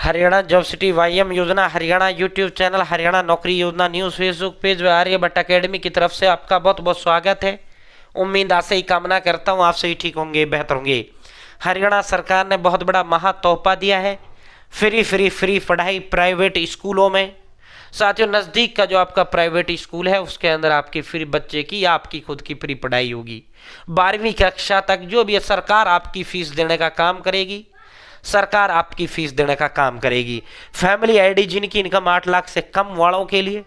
Haryana job city वाईएम योजना, Haryana YouTube channel, Haryana नौकरी योजना न्यूज़ फेसबुक पेज व आर्यभट्ट अकेडमी की तरफ से आपका बहुत बहुत स्वागत है। उम्मीद आशा ही कामना करता हूँ आप सही ठीक होंगे, बेहतर होंगे। हरियाणा सरकार ने बहुत बड़ा महा तोहफा दिया है, फ्री पढ़ाई प्राइवेट स्कूलों में। साथियों, नज़दीक का जो आपका प्राइवेट स्कूल है उसके अंदर आपकी फ्री बच्चे की या आपकी खुद की फ्री पढ़ाई होगी। 12वीं कक्षा तक जो भी है सरकार आपकी फीस देने का काम करेगी, सरकार आपकी फीस देने का काम करेगी। फैमिली आईडी जिनकी इनकम 8 लाख से कम वालों के लिए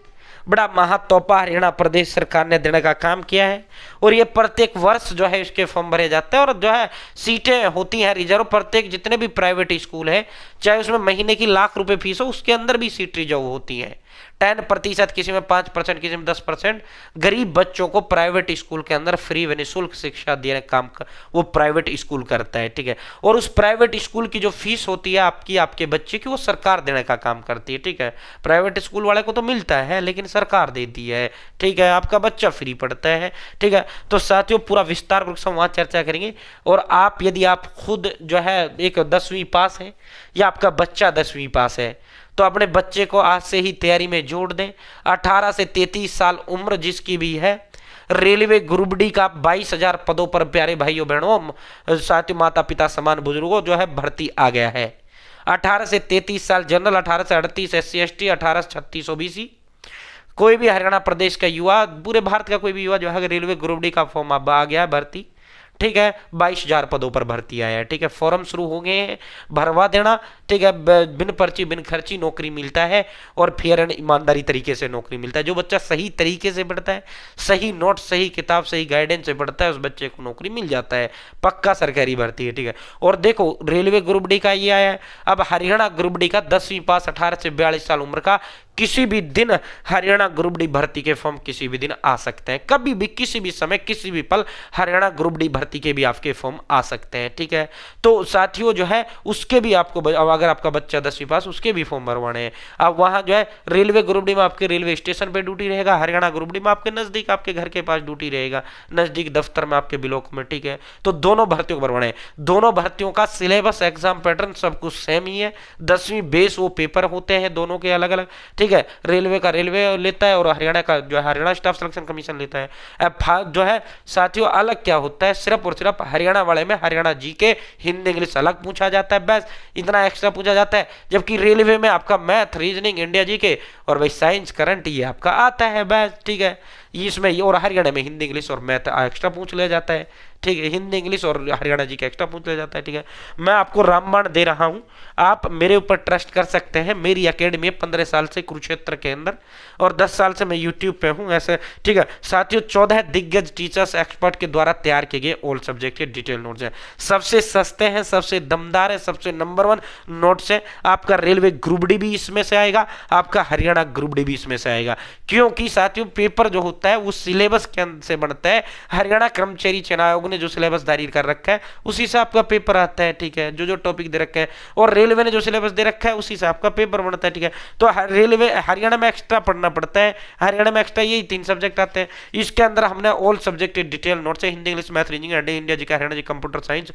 बड़ा महातोहफा हरियाणा प्रदेश सरकार ने देने का काम किया है। और ये प्रत्येक वर्ष जो है इसके फॉर्म भरे जाते हैं और जो है सीटें होती हैं रिजर्व। प्रत्येक जितने भी प्राइवेट स्कूल है चाहे उसमें महीने की लाख रुपए फीस हो, उसके अंदर भी सीट रिजर्व होती है। 10%, किसी में 5%, किसी में 10% गरीब बच्चों को प्राइवेट स्कूल के अंदर फ्री व निःशुल्क शिक्षा देने का काम वो प्राइवेट स्कूल करता है, ठीक है। और उस प्राइवेट स्कूल की जो फीस होती है आपकी आपके बच्चे की, वो सरकार देने का काम करती है, ठीक है। प्राइवेट स्कूल वाले को तो मिलता है लेकिन सरकार देती है, ठीक है। आपका बच्चा फ्री पढ़ता है, ठीक है। तो साथियों पूरा विस्तार पूर्वक वहां चर्चा करेंगे। और आप यदि आप खुद जो है एक 10वीं पास है या आपका बच्चा 10वीं पास है तो अपने बच्चे को आज से ही तैयारी में जोड़ दें। 18 से 33 साल उम्र जिसकी भी है, रेलवे ग्रुप डी का 22,000 पदों पर प्यारे भाइयों बहनों साथियों माता पिता समान बुजुर्गों जो है भर्ती आ गया है। 18 से 33 साल जनरल, 18 से 38 SC ST, 18 से 36 OBC। कोई भी हरियाणा प्रदेश का युवा, पूरे भारत का कोई भी युवा जो है रेलवे ग्रुप डी का फॉर्म अब आ गया है भर्ती, ठीक है। 22,000 पदों पर भर्ती आया है, ठीक है। फॉर्म शुरू हो गए हैं, भरवा देना, ठीक है। बिन पर्ची बिन खर्ची नौकरी मिलता है और फेयर एंड ईमानदारी तरीके से नौकरी मिलता है। जो बच्चा सही तरीके से पढ़ता है, सही नोट, सही किताब, सही गाइडेंस से पढ़ता है, उस बच्चे को नौकरी मिल जाता है। पक्का सरकारी भर्ती है, ठीक है। और देखो रेलवे ग्रुप डी का ये आया है। अब हरियाणा ग्रुप डी का 10वीं पास 18 से 42 साल उम्र का किसी भी दिन हरियाणा ग्रुप डी भर्ती के फॉर्म किसी भी दिन आ सकते हैं, कभी भी, किसी भी समय, किसी भी पल हरियाणा ग्रुप डी भर्ती के भी आपके फॉर्म आ सकते हैं, ठीक है। तो साथियों जो है उसके भी आपको, अगर आपका बच्चा 10वीं पास, उसके भी फॉर्म भरवाने हैं। अब वहां जो है रेलवे ग्रुप डी में आपके रेलवे स्टेशन पे ड्यूटी रहेगा, हरियाणा ग्रुप डी में आपके नजदीक आपके घर के पास ड्यूटी रहेगा, नजदीक दफ्तर में आपके ब्लॉक में, ठीक है। तो दोनों भर्तियों को भरवाने हैं। दोनों भर्तियों का सिलेबस, एग्जाम पैटर्न सब कुछ सेम ही है। 10वीं बेस वो पेपर होते हैं दोनों के अलग अलग, ठीक है। रेलवे का रेलवे लेता है और हरियाणा का जो है हरियाणा स्टाफ सिलेक्शन कमीशन लेता है। अब जो है साथियों अलग क्या होता है, सिर्फ और सिर्फ हरियाणा वाले में हरियाणा जीके हिंदी इंग्लिश अलग पूछा जाता है, बस इतना एक्स्ट्रा पूछा जाता है। जबकि रेलवे में आपका मैथ, रीजनिंग, इंडिया जीके और भाई साइंस, करंट ये आपका आता है, बस, ठीक है। इसमें और हरियाणा में हिंदी इंग्लिश और मैथ एक्स्ट्रा पूछ लिया जाता है, ठीक है। हिंदी इंग्लिश और हरियाणा जी का एक्स्ट्रा पूछ लिया जाता है, ठीक है। मैं आपको रामबाण दे रहा हूं, आप मेरे ऊपर ट्रस्ट कर सकते हैं। मेरी अकेडमी है 15 साल से कुरुक्षेत्र के अंदर और 10 साल से मैं यूट्यूब पे हूं, ऐसे, ठीक है। साथियों 14 दिग्गज टीचर्स एक्सपर्ट के द्वारा तैयार किए गए ऑल सब्जेक्ट के डिटेल नोट्स हैं। सबसे सस्ते हैं, सबसे दमदार है, सबसे नंबर 1 नोट्स है। आपका रेलवे ग्रुप डी भी इसमें से आएगा, आपका हरियाणा ग्रुप डी भी इसमें से आएगा। क्योंकि साथियों पेपर जो होता है वो सिलेबस के अंदर से बनता है। हरियाणा कर्मचारी चयन आयोग ने जो सिलेबस जारी कर रखा है उसी से आपका पेपर आता है, ठीक है। जो टॉपिक दे रखा है और रेलवे ने जो सिलेबस दे रखा है उसी से आपका पेपर बनता है, ठीक है। तो रेलवे हरियाणा में एक्स्ट्रा पढ़ना पड़ता है। हरियाणा में एक्स्ट्रा यही 3 सब्जेक्ट आते हैं। इसके अंदर हमने ऑल सब्जेक्ट डिटेल नोट्स है, Hindi English math reasoning India G का, हरियाणा जी कंप्यूटर साइंस,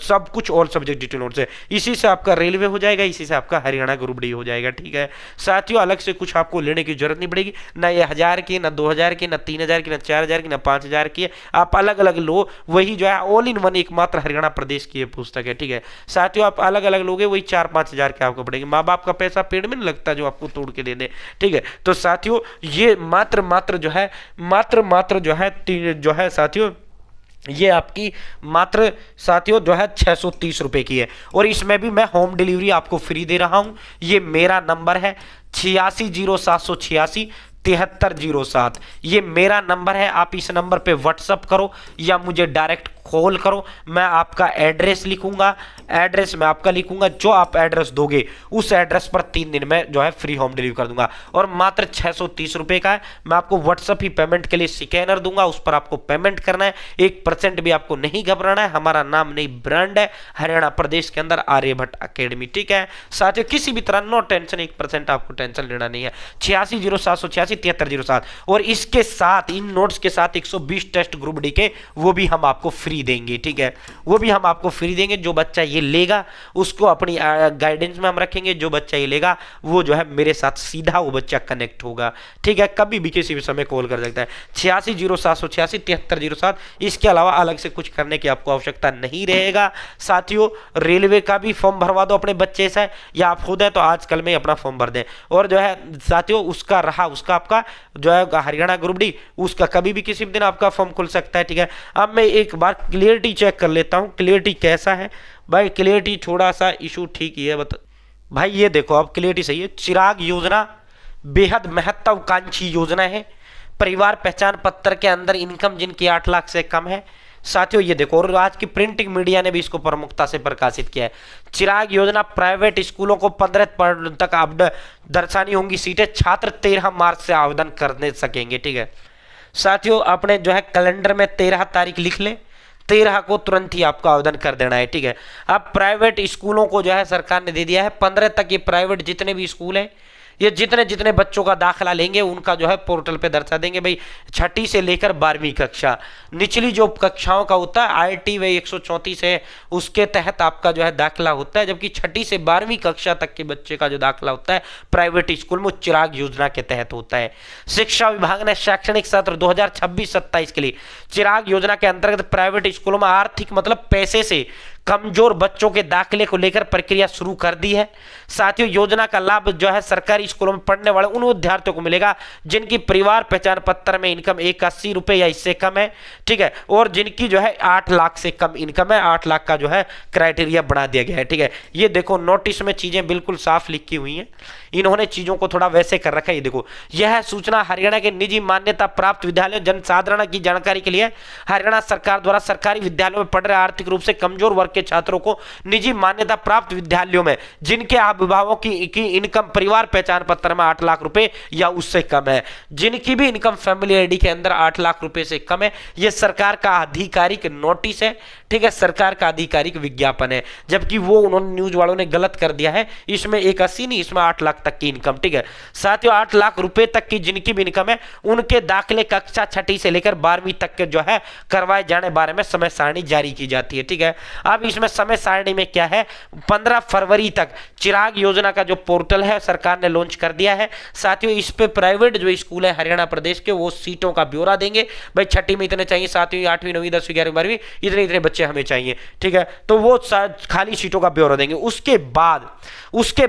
सब कुछ ऑल सब्जेक्ट डिटेल नोट्स है। इसी से आपका रेलवे हो जाएगा, इसी से आपका हरियाणा ग्रुप डी हो जाएगा, ठीक है। साथियों अलग से कुछ आपको लेने की जरूरत नहीं पड़ेगी, ना ये 1000 की, ना 2000 की, ना 3000 की, ना 4000 की, ना 5000 की। आप अलग अलग लो, वही जो है ऑल इन वन एकमात्र हरियाणा प्रदेश की ये पुस्तक है, ठीक है। साथियों आप अलग अलग लोगे वही 4-5 हजार के आपको पड़ेंगे। माँ बाप का पैसा पेड़ में नहीं लगता जो आपको तोड़ के दे दे, ठीक है। तो साथियों ये मात्र जो है साथियों ये आपकी मात्र साथियों जो है 630 रुपए की है। और इसमें भी मैं होम डिलीवरी आपको फ्री दे रहा हूं। ये मेरा नंबर है 860786 7307, ये मेरा नंबर है। आप इस नंबर पे व्हाट्सअप करो या मुझे डायरेक्ट कॉल करो। मैं आपका एड्रेस लिखूंगा, एड्रेस मैं आपका लिखूंगा, जो आप एड्रेस दोगे उस एड्रेस पर 3 दिन में जो है फ्री होम डिलीवरी कर दूंगा। और मात्र 630 रुपए का है। मैं आपको व्हाट्सअप ही पेमेंट के लिए स्कैनर दूंगा, उस पर आपको पेमेंट करना है। 1% भी आपको नहीं घबराना है। हमारा नाम नहीं ब्रांड है, हरियाणा प्रदेश के अंदर आर्यभट्ट अकेडमी, ठीक है। साथियों किसी भी तरह नो टेंशन, 1% आपको टेंशन लेना नहीं है। 860786 867307। और इसके साथ इन नोट्स के साथ 120 टेस्ट ग्रुप डी के वो भी हम आपको फ्री देंगे, ठीक है, वो भी हम आपको फ्री देंगे। जो बच्चा ये लेगा उसको अपनी गाइडेंस में हम रखेंगे, जो बच्चा ये लेगा वो जो है मेरे साथ सीधा वो बच्चा कनेक्ट होगा, ठीक है, कभी भी किसी भी समय कॉल कर सकता है 8607867307। इसके अलावा अलग से कुछ करने की आपको आवश्यकता नहीं रहेगा। साथियों रेलवे का भी फॉर्म भरवा दो अपने बच्चे से, या आप खुद है तो आजकल में अपना फॉर्म भर दें। और जो है साथियों उसका आपका जो है हरियाणा ग्रुप डी, उसका कभी भी किसी भी दिन आपका फॉर्म खुल सकता है, ठीक है। अब मैं एक बार क्लियरिटी चेक कर लेता हूं, क्लियरिटी कैसा है भाई। क्लियरिटी थोड़ा सा इशू ठीक ही है भाई, ये देखो अब क्लियरिटी सही है। चिराग योजना बेहद महत्वाकांक्षी योजना है। परिवार पहचान पत्र के अंदर इनकम जिनकी 8 लाख से कम है। साथियों ये देखो, और आज की प्रिंटिंग मीडिया ने भी इसको प्रमुखता से प्रकाशित किया है। चिराग योजना प्राइवेट स्कूलों को 15 तक अब दर्शानी होंगी सीटें। छात्र 13 मार्च से आवेदन करने सकेंगे, ठीक है। साथियों अपने जो है कैलेंडर में 13 तारीख लिख लें, 13 को तुरंत ही आपको आवेदन कर देना है, ठीक है। अब प्राइवेट स्कूलों को जो है सरकार ने दे दिया है 15 तक। ये प्राइवेट जितने भी स्कूल हैं, ये जितने जितने बच्चों का दाखिला लेंगे उनका जो है पोर्टल पे दर्शा देंगे भाई। 6ठी से लेकर 12वीं कक्षा, निचली जो कक्षाओं का होता है IIT व 134 है, उसके तहत आपका जो है दाखिला होता है। जबकि 6ठी से 12वीं कक्षा तक के बच्चे का जो दाखिला होता है प्राइवेट स्कूल में चिराग योजना के तहत होता है। शिक्षा विभाग ने शैक्षणिक सत्र 2026-27 के लिए चिराग योजना के अंतर्गत प्राइवेट स्कूलों में आर्थिक मतलब पैसे से कमजोर बच्चों के दाखिले को लेकर प्रक्रिया शुरू कर दी है। साथियों योजना का लाभ जो है सरकारी स्कूलों में पढ़ने वाले उन विद्यार्थियों को मिलेगा जिनकी परिवार पहचान पत्र में इनकम 81 रुपए या इससे कम है, ठीक है, और जिनकी जो है 8 लाख से कम इनकम है। 8 लाख का जो है क्राइटेरिया बढ़ा दिया गया है, ठीक है। ये देखो नोटिस में चीजें बिल्कुल साफ लिखी हुई हैं, इन्होंने चीजों को थोड़ा वैसे कर रखा है। ये देखो, यह सूचना हरियाणा के निजी मान्यता प्राप्त विद्यालयों जनसाधारण की जानकारी के लिए हरियाणा सरकार द्वारा सरकारी विद्यालयों में पढ़ रहे आर्थिक रूप से कमजोर वर्ग के छात्रों को निजी मान्यता प्राप्त विद्यालयों में जिनके अभिभावकों की इनकम परिवार पहचान पत्र में 8 लाख रुपए या उससे कम है, जिनकी भी इनकम फैमिली आईडी के अंदर 8 लाख रुपए से कम है, यह सरकार का आधिकारिक नोटिस है, ठीक है, सरकार का आधिकारिक विज्ञापन है। जबकि वो उन्होंने न्यूज वालों ने गलत कर दिया है, इसमें 81 नहीं, इसमें 8 लाख तक की इनकम, ठीक है। साथियों 8 लाख रुपए तक की जिनकी भी इनकम है उनके दाखिले कक्षा 6ठी से लेकर 12वीं तक के जो है करवाए जाने बारे में समय सारणी जारी की जाती है, ठीक है। अब इसमें समय सारणी में क्या है, 15 फरवरी तक चिराग योजना का जो पोर्टल है सरकार ने लॉन्च कर दिया है। साथियों इस पे प्राइवेट जो स्कूल है हरियाणा प्रदेश के वो सीटों का ब्यौरा देंगे, भाई 6ठी में इतने चाहिए, 7वीं 8वीं 9वीं 10वीं 11वीं 12वीं इतने इतने बच्चे हमें चाहिए, ठीक है, तो वो खाली सीटों का ब्यौरा देंगे। उसके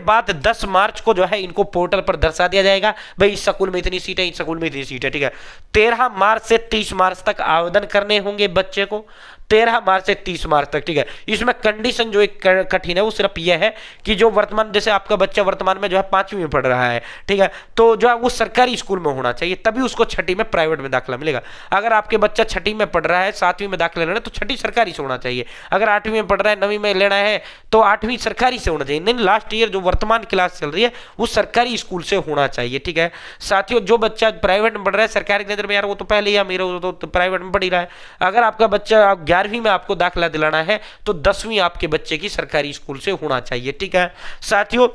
बाद 10 मार्च को जो है इनको पोर्टल पर दर्शा दिया जाएगा, भाई इस स्कूल में इतनी सीट है, इस स्कूल में इतनी सीट है, ठीक है। 13 मार्च से 30 मार्च तक आवेदन करने होंगे बच्चे को, 13 मार्च से 30 मार्च तक, ठीक है। इसमें कंडीशन जो एक कठिन है वो सिर्फ यह है कि जो वर्तमान, जैसे आपका बच्चा वर्तमान में जो है 5वीं में पढ़ रहा है, ठीक है, तो जो है वो सरकारी स्कूल में होना चाहिए, तभी उसको 6ठी में प्राइवेट में दाखिला मिलेगा। अगर आपके बच्चा 6ठी में पढ़ रहा है, 7वीं में दाखिला लेना है तो 6ठी सरकारी से होना चाहिए। अगर 8वीं में पढ़ रहा है, 9वीं में लेना है तो 8वीं सरकारी से होना चाहिए। नहीं, लास्ट ईयर जो वर्तमान क्लास चल रही है वो सरकारी स्कूल से होना चाहिए, ठीक है। साथियों जो बच्चा प्राइवेट में पढ़ रहा है सरकारी की नजर में यार वो तो पहले ही मेरा तो प्राइवेट में पढ़ ही रहा है। अगर आपका बच्चा 11वीं में आपको दाखिला दिलाना है तो 10वीं आपके बच्चे की सरकारी स्कूल से होना चाहिए, ठीक है। साथियों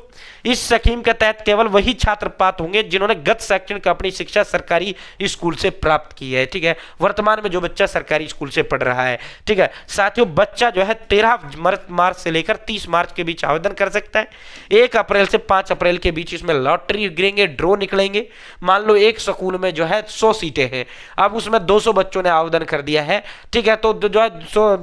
इस स्कीम के तहत केवल वही छात्र पात्र होंगे जिन्होंने गत शैक्षणिक अपनी शिक्षा सरकारी स्कूल से प्राप्त की है, ठीक है। वर्तमान में जो बच्चा सरकारी स्कूल से पढ़ रहा है, ठीक है। साथियों बच्चा जो है 13 मार्च से लेकर 30 मार्च के बीच आवेदन कर सकता है। 1 अप्रैल से 5 अप्रैल के बीच इसमें लॉटरी गिरेंगे, ड्रॉ निकलेंगे। मान लो एक स्कूल में जो है 100 सीटें हैं, अब उसमें 200 बच्चों ने आवेदन कर दिया है, ठीक है, तो जो है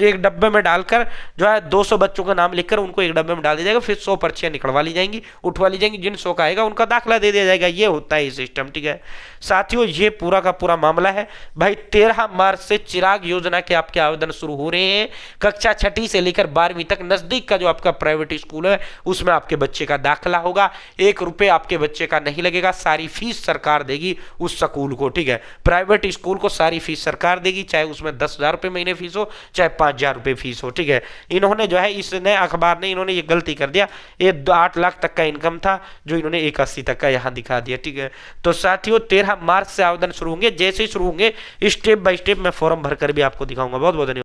एक डब्बे में डालकर जो है 200 बच्चों का नाम लिखकर उनको एक डब्बे में डाल दिया जाएगा, फिर 100 पर्चियां निकलवा ली जाएंगी, उठवा ली जाएंगी, जिन 100 का आएगा उनका दाखिला दे दिया जाएगा। ये होता है सिस्टम, ठीक है। साथियों ये पूरा का पूरा मामला है भाई। 13 मार्च से चिराग योजना के आपके आवेदन शुरू हो रहे हैं। कक्षा 6ठी से लेकर 12वीं तक नजदीक का जो आपका प्राइवेट स्कूल है उसमें आपके बच्चे का दाखिला होगा। 1 रुपए आपके बच्चे का नहीं लगेगा, सारी फीस सरकार देगी उस स्कूल को, ठीक है। प्राइवेट स्कूल को सारी फीस सरकार देगी, चाहे उसमें 10,000 रुपए महीने फीस हो, चाहे 5,000 रुपए फीस हो, ठीक है। इन्होंने जो है इसने अखबार ने इन्होंने ये गलती कर दिया, ये 8 लाख तक का इनकम था जो इन्होंने 81 तक का यहां दिखा दिया, ठीक है। तो साथियों 13 मार्च से आवेदन शुरू होंगे, जैसे ही शुरू होंगे स्टेप बाय स्टेप मैं फॉर्म भरकर भी आपको दिखाऊंगा। बहुत बहुत धन्यवाद।